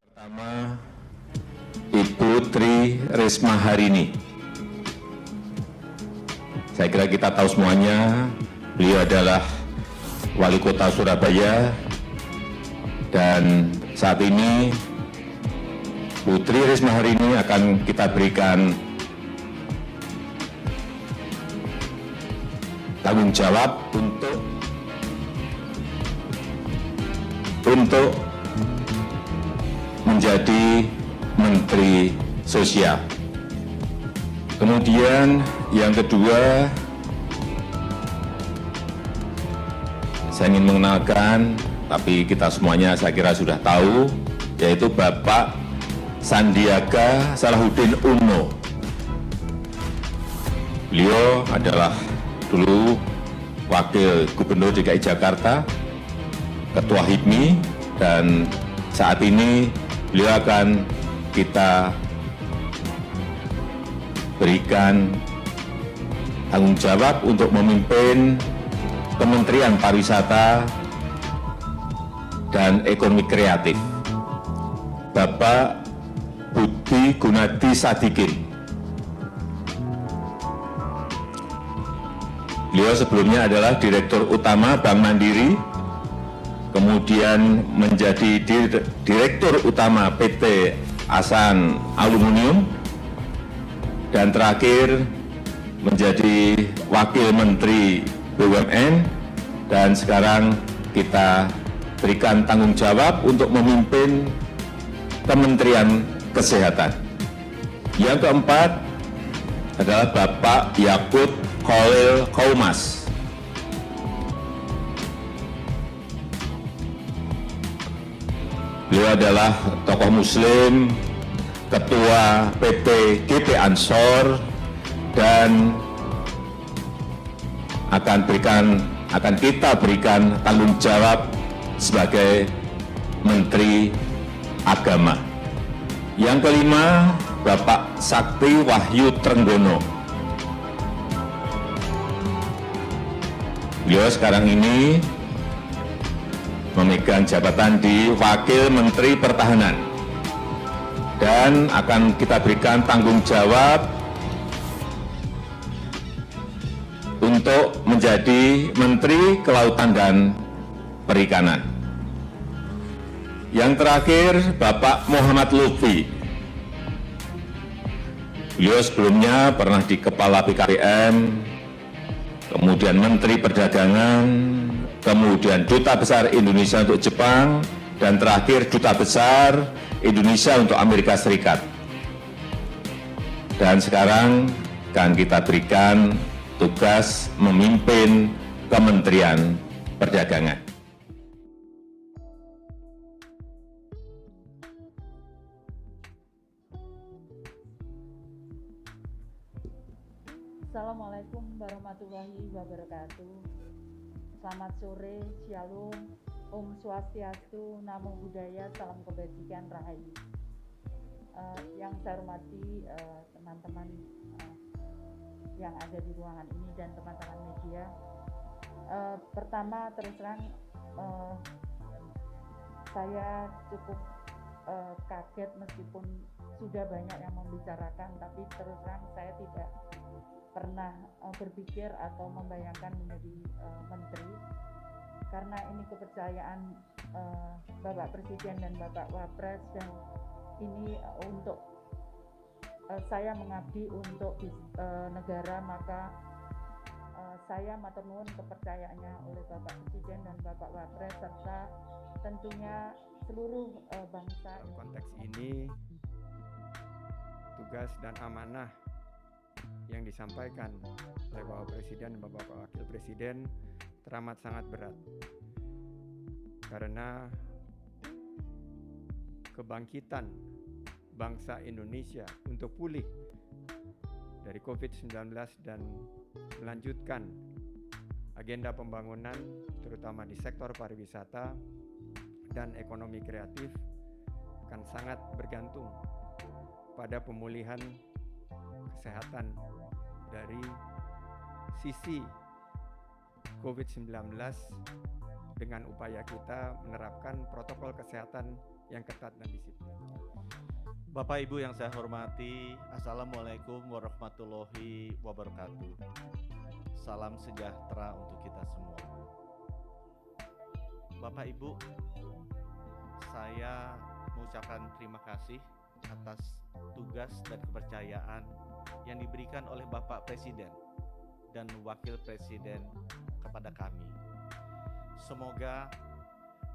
Pertama, Ibu Tri Risma Harini. Saya kira kita tahu semuanya, beliau adalah Wali Kota Surabaya dan saat ini Putri Risma Harini akan kita berikan tanggung jawab untuk menjadi Menteri Sosial. Kemudian yang kedua, saya ingin mengenalkan, tapi kita semuanya saya kira sudah tahu, yaitu Bapak Sandiaga Salahuddin Uno. Beliau adalah dulu Wakil Gubernur DKI Jakarta, Ketua HIPMI, dan saat ini beliau akan kita berikan tanggung jawab untuk memimpin Kementerian Pariwisata dan Ekonomi Kreatif. Bapak Budi Gunadi Sadikin. Beliau sebelumnya adalah Direktur Utama Bank Mandiri, kemudian menjadi Direktur Utama PT Asan Aluminium, dan terakhir menjadi Wakil Menteri BUMN, dan sekarang kita berikan tanggung jawab untuk memimpin Kementerian Kesehatan. Yang keempat adalah Bapak Yakut Khalil Qaumas. Beliau adalah tokoh Muslim, Ketua PT GP Ansor, dan akan kita berikan tanggung jawab sebagai Menteri Agama. Yang kelima, Bapak Sakti Wahyu Trenggono. Beliau sekarang ini memegang jabatan di Wakil Menteri Pertahanan dan akan kita berikan tanggung jawab untuk menjadi Menteri Kelautan dan Perikanan. Yang terakhir, Bapak Muhammad Lutfi. Beliau sebelumnya pernah di Kepala BKPM, kemudian Menteri Perdagangan, kemudian Duta Besar Indonesia untuk Jepang, dan terakhir Duta Besar Indonesia untuk Amerika Serikat. Dan sekarang akan kita berikan tugas memimpin Kementerian Perdagangan. Assalamualaikum warahmatullahi wabarakatuh. Selamat sore, Shalom, Om Swastiastu, Namo Buddhaya, Salam Kebajikan, Rahayu. Yang saya hormati teman-teman yang ada di ruangan ini dan teman-teman media. Pertama, terus terang saya cukup kaget meskipun sudah banyak yang membicarakan, tapi terus terang saya tidak pernah berpikir atau membayangkan menjadi menteri, karena ini kepercayaan Bapak Presiden dan Bapak Wapres, dan ini untuk saya mengabdi untuk negara, maka saya matur nuwun kepercayaannya oleh Bapak Presiden dan Bapak Wapres serta tentunya seluruh bangsa. Konteks ini tugas dan amanah yang disampaikan oleh Bapak Presiden dan Bapak Wakil Presiden teramat sangat berat, karena kebangkitan bangsa Indonesia untuk pulih dari COVID-19 dan melanjutkan agenda pembangunan terutama di sektor pariwisata dan ekonomi kreatif akan sangat bergantung pada pemulihan kesehatan dari sisi COVID-19 dengan upaya kita menerapkan protokol kesehatan yang ketat dan disiplin. Bapak Ibu yang saya hormati, Assalamualaikum warahmatullahi wabarakatuh. Salam sejahtera untuk kita semua. Bapak Ibu, saya mengucapkan terima kasih atas tugas dan kepercayaan yang diberikan oleh Bapak Presiden dan Wakil Presiden kepada kami. Semoga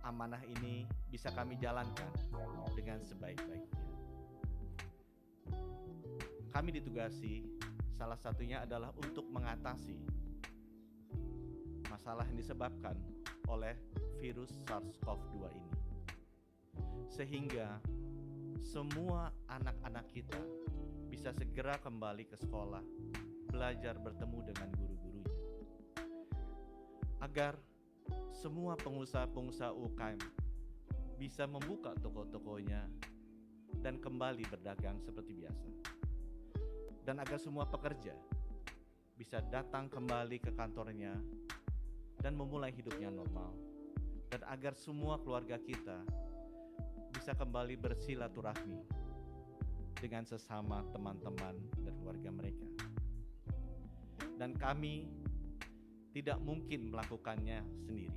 amanah ini bisa kami jalankan dengan sebaik-baiknya. Kami ditugasi salah satunya adalah untuk mengatasi masalah yang disebabkan oleh virus SARS-CoV-2 ini. Sehingga semua anak-anak kita bisa segera kembali ke sekolah, belajar bertemu dengan guru-gurunya. Agar semua pengusaha-pengusaha UKM bisa membuka toko-tokonya dan kembali berdagang seperti biasa. Dan agar semua pekerja bisa datang kembali ke kantornya dan memulai hidupnya normal. Dan agar semua keluarga kita bisa kembali bersilaturahmi dengan sesama teman-teman dan keluarga mereka. Dan kami tidak mungkin melakukannya sendiri.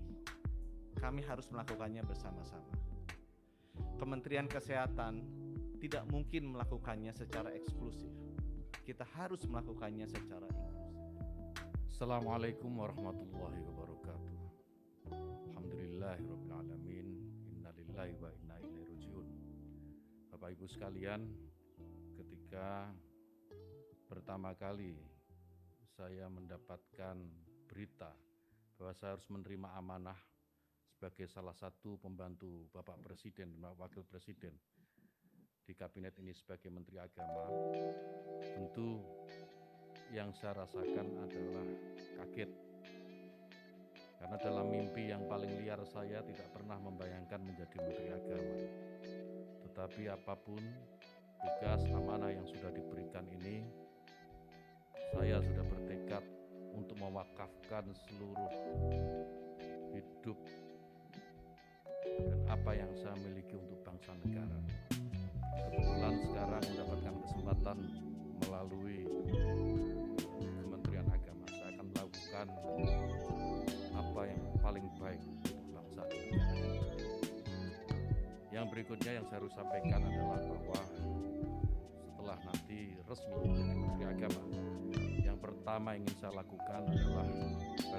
Kami harus melakukannya bersama-sama. Kementerian Kesehatan tidak mungkin melakukannya secara eksklusif. Kita harus melakukannya secara inklusif. Assalamualaikum warahmatullahi wabarakatuh. Alhamdulillahirabbil alamin. Innalillahi wa inna ilaihi rajiun. Bapak Ibu sekalian, ketika pertama kali saya mendapatkan berita bahwa saya harus menerima amanah sebagai salah satu pembantu Bapak Presiden dan Wakil Presiden di kabinet ini sebagai Menteri Agama, tentu yang saya rasakan adalah kaget. Karena dalam mimpi yang paling liar saya tidak pernah membayangkan menjadi Menteri Agama. Tetapi apapun tugas amanah yang sudah diberikan ini, saya sudah bertekad untuk mewakafkan seluruh hidup dan apa yang saya miliki untuk bangsa negara. Kebetulan sekarang mendapatkan kesempatan melalui Kementerian Agama. Saya akan melakukan apa yang paling baik untuk bangsa dan negara. Yang berikutnya yang saya harus sampaikan adalah bahwa setelah nanti resmi menjadi Menteri Agama, yang pertama ingin saya lakukan adalah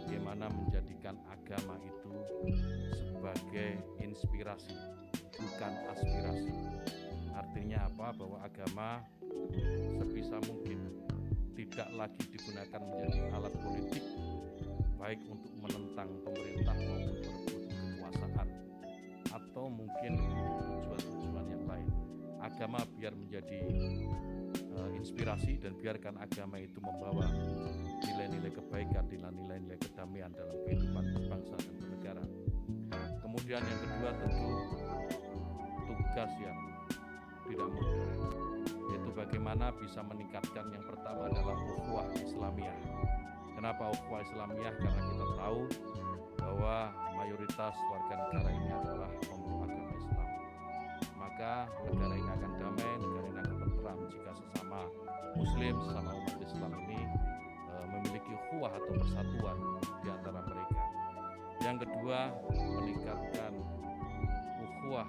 bagaimana menjadikan agama itu sebagai inspirasi, bukan aspirasi. Artinya apa? Bahwa agama sebisa mungkin tidak lagi digunakan menjadi alat politik, baik untuk menentang pemerintah maupun merebut kekuasaan, atau mungkin tujuan-tujuan yang lain. Agama biar menjadi inspirasi, dan biarkan agama itu membawa nilai-nilai kebaikan, nilai-nilai kedamaian dalam kehidupan berbangsa dan bernegara. Kemudian yang kedua tentu tugas yang tidak mudah, yaitu bagaimana bisa meningkatkan, yang pertama adalah ukhuwah Islamiyah. Kenapa ukhuwah Islamiyah? Karena kita tahu bahwa mayoritas warga negara ini adalah pemeluk agama Islam. Maka negara ini akan damai, negara ini akan tentram jika sesama Muslim, sesama umat Islam ini memiliki ukhuwah atau persatuan di antara mereka. Yang kedua, meningkatkan ukhuwah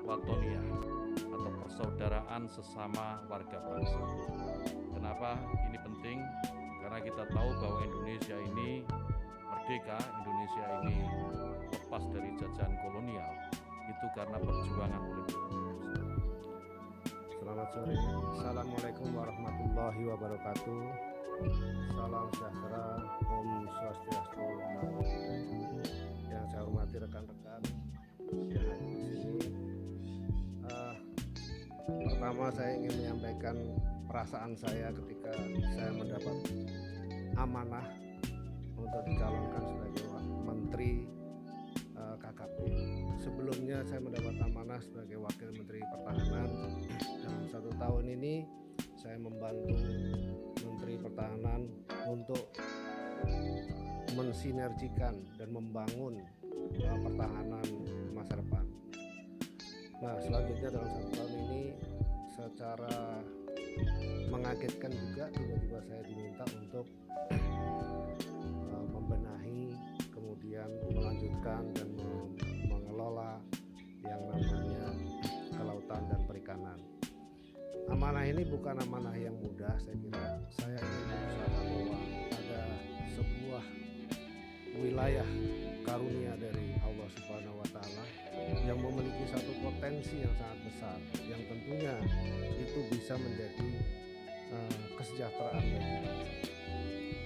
watoniyah atau persaudaraan sesama warga bangsa. Kenapa ini penting? Karena kita tahu bahwa Indonesia ini merdeka, Indonesia ini lepas dari jajahan kolonial, itu karena perjuangan oleh Selamat sore. Assalamualaikum warahmatullahi wabarakatuh. Salam sejahtera, Om Swastiastu, Namo Buddhaya. Yang saya hormati rekan-rekan yang hadir di sini. Pertama saya ingin menyampaikan perasaan saya ketika saya mendapat amanah untuk dicalonkan sebagai Menteri KKP. Sebelumnya saya mendapat amanah sebagai Wakil Menteri Pertahanan. Dalam 1 tahun ini saya membantu Menteri Pertahanan untuk mensinergikan dan membangun pertahanan masa depan. Nah, selanjutnya dalam 1 tahun ini secara mengagetkan juga tiba-tiba saya diminta untuk membenahi, kemudian melanjutkan dan mengelola yang namanya kelautan dan perikanan. Amanah ini bukan amanah yang mudah, saya kira. Saya ingin berusaha bahwa ada sebuah wilayah karunia dari Allah Subhanahu wa Ta'ala yang memiliki satu potensi yang sangat besar, yang tentunya itu bisa menjadi kesejahteraan bagi bangsa.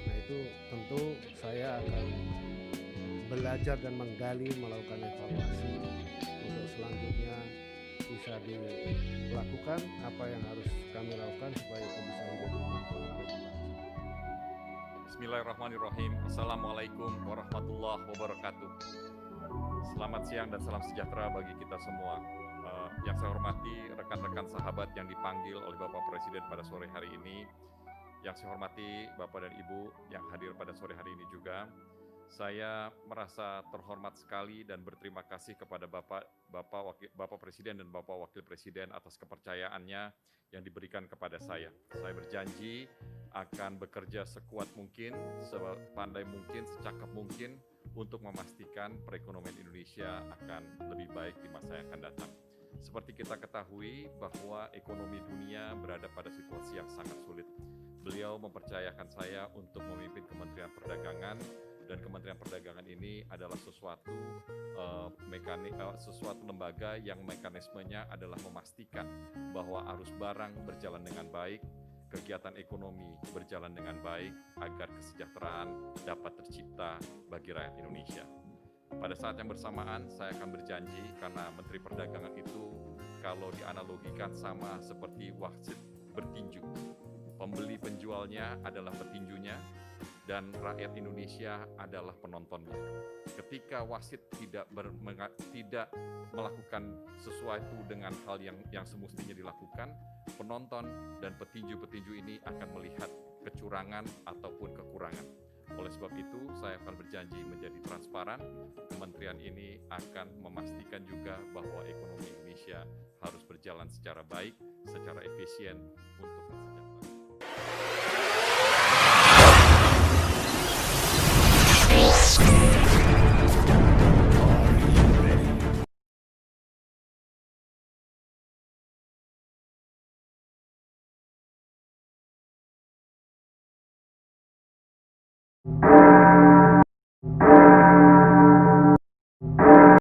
Nah, itu tentu saya akan belajar dan menggali, melakukan evaluasi untuk selanjutnya bisa dilakukan apa yang harus kami lakukan supaya itu bisa menjadi manfaat bagi bangsa. Bismillahirrahmanirrahim. Assalamualaikum warahmatullahi wabarakatuh. Selamat siang dan salam sejahtera bagi kita semua. Yang saya hormati rekan-rekan sahabat yang dipanggil oleh Bapak Presiden pada sore hari ini. Yang saya hormati Bapak dan Ibu yang hadir pada sore hari ini juga. Saya merasa terhormat sekali dan berterima kasih kepada Bapak Presiden dan Bapak Wakil Presiden atas kepercayaannya yang diberikan kepada saya. Saya berjanji akan bekerja sekuat mungkin, sepandai mungkin, secakap mungkin untuk memastikan perekonomian Indonesia akan lebih baik di masa yang akan datang. Seperti kita ketahui bahwa ekonomi dunia berada pada situasi yang sangat sulit. Beliau mempercayakan saya untuk memimpin Kementerian Perdagangan, dan Kementerian Perdagangan ini adalah sesuatu lembaga yang mekanismenya adalah memastikan bahwa arus barang berjalan dengan baik, kegiatan ekonomi berjalan dengan baik, agar kesejahteraan dapat tercipta bagi rakyat Indonesia. Pada saat yang bersamaan, saya akan berjanji karena Menteri Perdagangan itu kalau dianalogikan sama seperti wasit bertinju. Pembeli penjualnya adalah petinjunya, dan rakyat Indonesia adalah penontonnya. Ketika wasit tidak melakukan sesuatu dengan hal yang semestinya dilakukan, penonton dan petinju-petinju ini akan melihat kecurangan ataupun kekurangan. Oleh sebab itu, saya akan berjanji menjadi transparan. Kementerian ini akan memastikan juga bahwa ekonomi Indonesia harus berjalan secara baik, secara efisien untuk kesejahteraan.